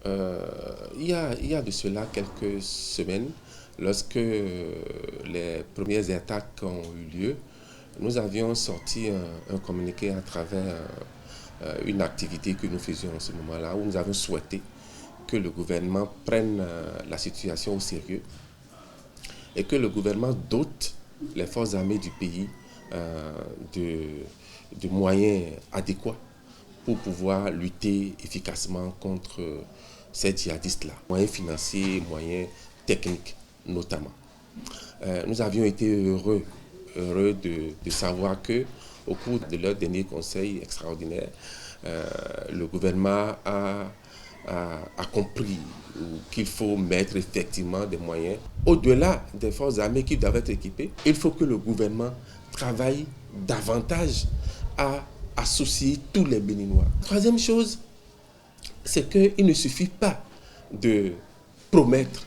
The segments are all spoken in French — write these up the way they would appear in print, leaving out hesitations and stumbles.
Il y a de cela quelques semaines, lorsque les premières attaques ont eu lieu, nous avions sorti un communiqué à travers une activité que nous faisions en ce moment-là, où nous avons souhaité que le gouvernement prenne la situation au sérieux et que le gouvernement dote les forces armées du pays de moyens adéquats pour pouvoir lutter efficacement contre ces djihadistes-là. Moyens financiers, moyens techniques notamment. Nous avions été heureux de savoir que au cours de leur dernier conseil extraordinaire, le gouvernement a compris qu'il faut mettre effectivement des moyens. Au-delà des forces armées qui doivent être équipées, il faut que le gouvernement travaille davantage à associer tous les Béninois. Troisième chose, c'est qu'il ne suffit pas de promettre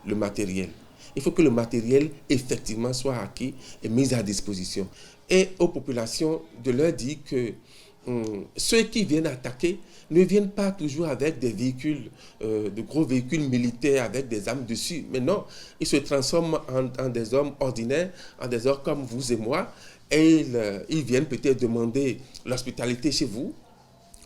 le matériel. Il faut que le matériel effectivement soit acquis et mis à disposition. Et aux populations de leur dire que ceux qui viennent attaquer ne viennent pas toujours avec des véhicules, de gros véhicules militaires avec des armes dessus. Mais non, ils se transforment en des hommes ordinaires, en des hommes comme vous et moi. Et ils viennent peut-être demander l'hospitalité chez vous,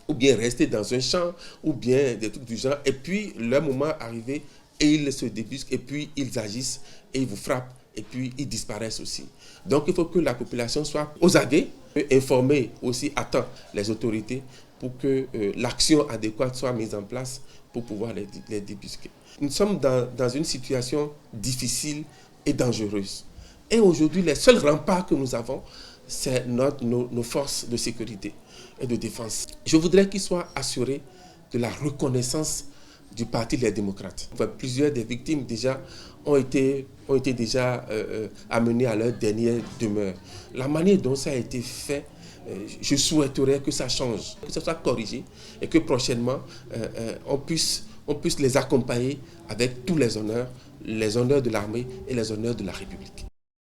ou bien rester dans un champ, ou bien des trucs du genre. Et puis, leur moment arrivé, et ils se débusquent, et puis ils agissent, et ils vous frappent, et puis ils disparaissent aussi. Donc, il faut que la population soit aux aguets, informer aussi à temps les autorités pour que l'action adéquate soit mise en place pour pouvoir les débusquer. Nous sommes dans une situation difficile et dangereuse. Et aujourd'hui, les seuls remparts que nous avons, c'est nos forces de sécurité et de défense. Je voudrais qu'ils soient assurés de la reconnaissance du Parti des démocrates. Plusieurs des victimes déjà ont été déjà amenées à leur dernière demeure. La manière dont ça a été fait, je souhaiterais que ça change, que ça soit corrigé et que prochainement on puisse les accompagner avec tous les honneurs de l'armée et les honneurs de la République.